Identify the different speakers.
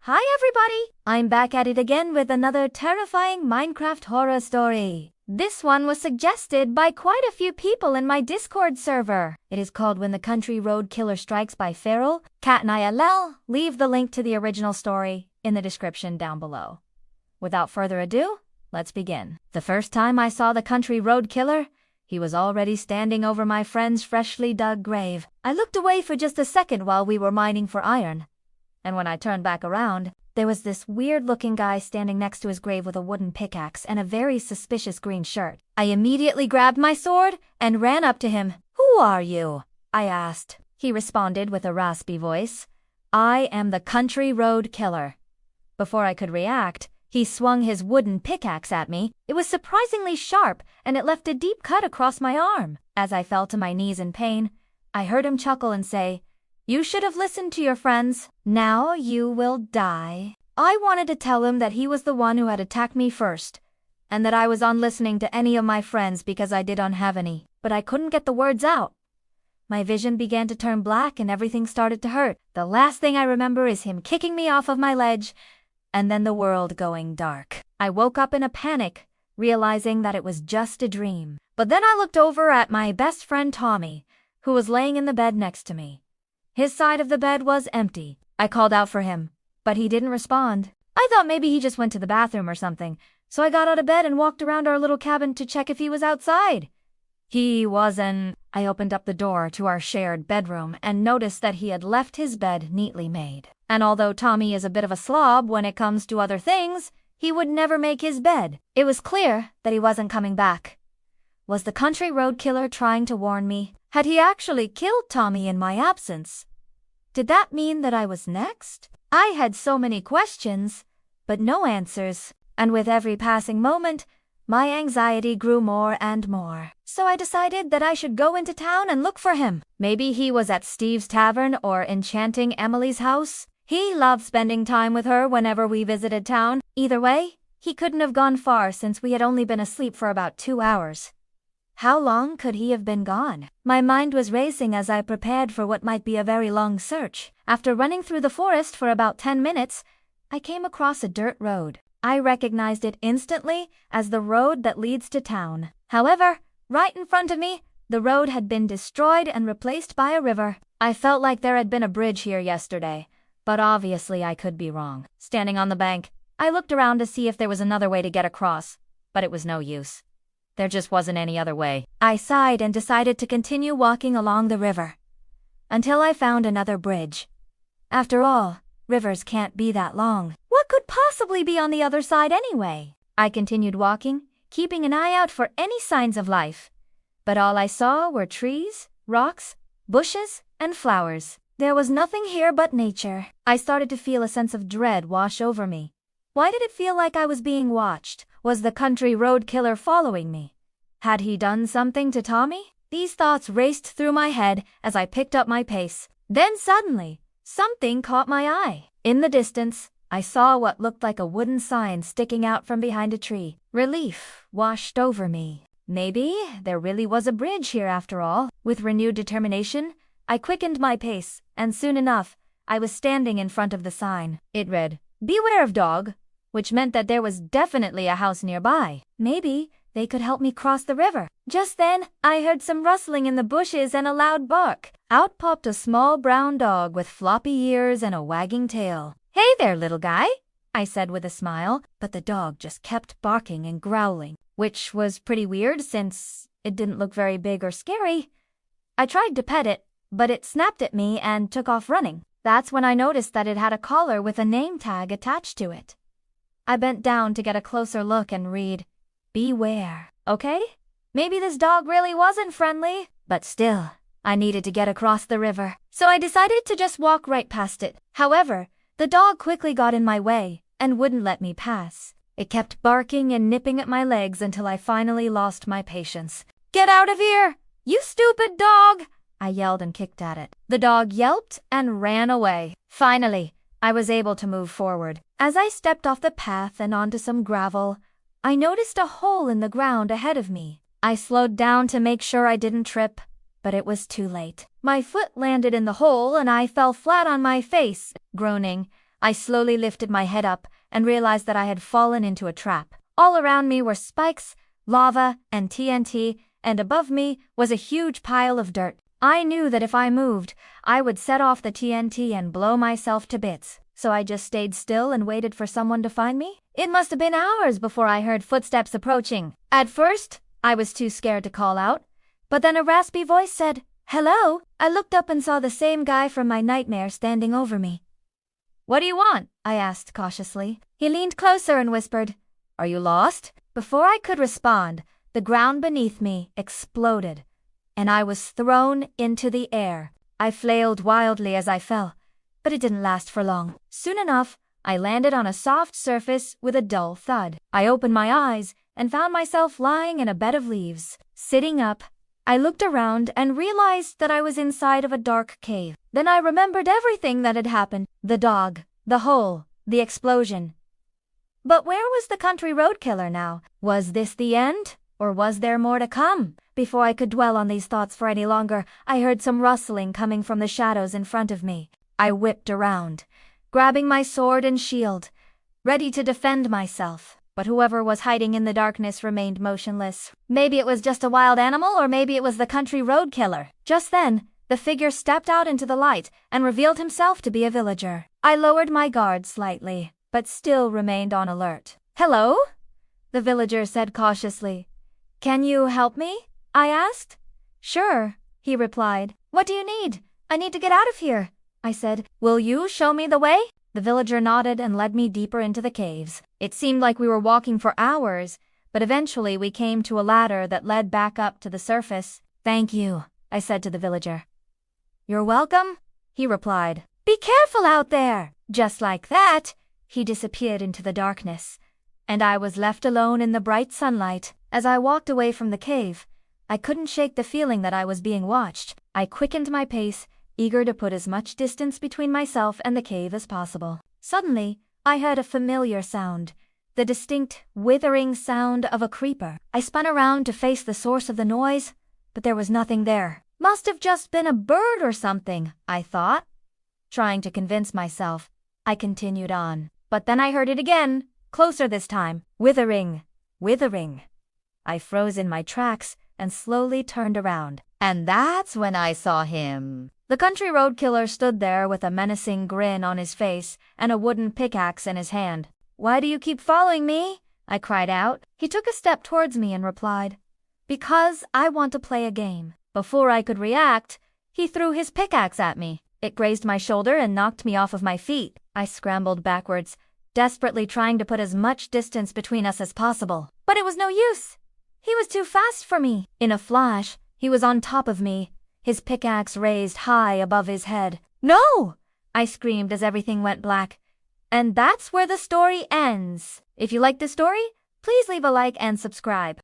Speaker 1: Hi everybody! I'm back at it again with another terrifying Minecraft horror story. This one was suggested by quite a few people in my Discord server. It is called When the Country Road Killer Strikes by Feral Cat and ILL. Leave the link to the original story in the description down below. Without further ado, let's begin. The first time I saw the Country Road Killer, he was already standing over my friend's freshly dug grave. I looked away for just a second while we were mining for iron. And when I turned back around, there was this weird-looking guy standing next to his grave with a wooden pickaxe and a very suspicious green shirt. I immediately grabbed my sword and ran up to him. "Who are you?" I asked. He responded with a raspy voice, "I am the Country Road Killer." Before I could react, he swung his wooden pickaxe at me. It was surprisingly sharp, and it left a deep cut across my arm. As I fell to my knees in pain, I heard him chuckle and say, "You should have listened to your friends. Now you will die." I wanted to tell him that he was the one who had attacked me first, and that I was unlistening to any of my friends because I didn't have any, but I couldn't get the words out. My vision began to turn black and everything started to hurt. The last thing I remember is him kicking me off of my ledge, and then the world going dark. I woke up in a panic, realizing that it was just a dream. But then I looked over at my best friend Tommy, who was laying in the bed next to me. His side of the bed was empty. I called out for him, but he didn't respond. I thought maybe he just went to the bathroom or something, so I got out of bed and walked around our little cabin to check if he was outside. He wasn't. I opened up the door to our shared bedroom and noticed that he had left his bed neatly made. And although Tommy is a bit of a slob when it comes to other things, he would never make his bed. It was clear that he wasn't coming back. Was the Country Road Killer trying to warn me? Had he actually killed Tommy in my absence? Did that mean that I was next? I had so many questions, but no answers. And with every passing moment, my anxiety grew more and more. So I decided that I should go into town and look for him. Maybe he was at Steve's tavern or enchanting Emily's house. He loved spending time with her whenever we visited town. Either way, he couldn't have gone far since we had only been asleep for about 2 hours. How long could he have been gone? My mind was racing as I prepared for what might be a very long search. After running through the forest for about 10 minutes, I came across a dirt road. I recognized it instantly as the road that leads to town. However, right in front of me, the road had been destroyed and replaced by a river. I felt like there had been a bridge here yesterday, but obviously I could be wrong. Standing on the bank, I looked around to see if there was another way to get across, but it was no use. There just wasn't any other way. I sighed and decided to continue walking along the river until I found another bridge. After all, rivers can't be that long. What could possibly be on the other side anyway? I continued walking, keeping an eye out for any signs of life. But all I saw were trees, rocks, bushes, and flowers. There was nothing here but nature. I started to feel a sense of dread wash over me. Why did it feel like I was being watched? Was the Country Road Killer following me? Had he done something to Tommy? These thoughts raced through my head as I picked up my pace. Then suddenly, something caught my eye. In the distance, I saw what looked like a wooden sign sticking out from behind a tree. Relief washed over me. Maybe there really was a bridge here after all. With renewed determination, I quickened my pace, and soon enough, I was standing in front of the sign. It read, "Beware of dog," which meant that there was definitely a house nearby. Maybe they could help me cross the river. Just then, I heard some rustling in the bushes and a loud bark. Out popped a small brown dog with floppy ears and a wagging tail. "Hey there, little guy," I said with a smile, but the dog just kept barking and growling, which was pretty weird since it didn't look very big or scary. I tried to pet it, but it snapped at me and took off running. That's when I noticed that it had a collar with a name tag attached to it. I bent down to get a closer look and read, "Beware." Okay? Maybe this dog really wasn't friendly, but still, I needed to get across the river. So I decided to just walk right past it. However, the dog quickly got in my way and wouldn't let me pass. It kept barking and nipping at my legs until I finally lost my patience. "Get out of here, you stupid dog!" I yelled and kicked at it. The dog yelped and ran away. Finally, I was able to move forward. As I stepped off the path and onto some gravel, I noticed a hole in the ground ahead of me. I slowed down to make sure I didn't trip, but it was too late. My foot landed in the hole and I fell flat on my face, groaning. I slowly lifted my head up and realized that I had fallen into a trap. All around me were spikes, lava, and TNT, and above me was a huge pile of dirt. I knew that if I moved, I would set off the TNT and blow myself to bits. So I just stayed still and waited for someone to find me. It must have been hours before I heard footsteps approaching. At first, I was too scared to call out, but then a raspy voice said, "Hello." I looked up and saw the same guy from my nightmare standing over me. "What do you want?" I asked cautiously. He leaned closer and whispered, "Are you lost?" Before I could respond, the ground beneath me exploded, and I was thrown into the air. I flailed wildly as I fell, but it didn't last for long. Soon enough, I landed on a soft surface with a dull thud. I opened my eyes and found myself lying in a bed of leaves. Sitting up, I looked around and realized that I was inside of a dark cave. Then I remembered everything that had happened. The dog, the hole, the explosion. But where was the country road killer now? Was this the end? Or was there more to come? Before I could dwell on these thoughts for any longer, I heard some rustling coming from the shadows in front of me. I whipped around, grabbing my sword and shield, ready to defend myself. But whoever was hiding in the darkness remained motionless. Maybe it was just a wild animal, or maybe it was the country road killer. Just then, the figure stepped out into the light and revealed himself to be a villager. I lowered my guard slightly, but still remained on alert. "Hello?" the villager said cautiously. "Can you help me?" I asked. "Sure," he replied. "What do you need?" "I need to get out of here," I said. "Will you show me the way?" The villager nodded and led me deeper into the caves. It seemed like we were walking for hours, but eventually we came to a ladder that led back up to the surface. "Thank you," I said to the villager. "You're welcome," he replied. "Be careful out there." Just like that, he disappeared into the darkness, and I was left alone in the bright sunlight. As I walked away from the cave, I couldn't shake the feeling that I was being watched. I quickened my pace, eager to put as much distance between myself and the cave as possible. Suddenly, I heard a familiar sound, the distinct, withering sound of a creeper. I spun around to face the source of the noise, but there was nothing there. Must have just been a bird or something, I thought. Trying to convince myself, I continued on. But then I heard it again, closer this time. Withering, withering. I froze in my tracks and slowly turned around. And that's when I saw him. The country road killer stood there with a menacing grin on his face and a wooden pickaxe in his hand. "Why do you keep following me?" I cried out. He took a step towards me and replied, "Because I want to play a game." Before I could react, he threw his pickaxe at me. It grazed my shoulder and knocked me off of my feet. I scrambled backwards, desperately trying to put as much distance between us as possible. But it was no use. He was too fast for me. In a flash, he was on top of me, his pickaxe raised high above his head. "No!" I screamed as everything went black. And that's where the story ends. If you like this story, please leave a like and subscribe.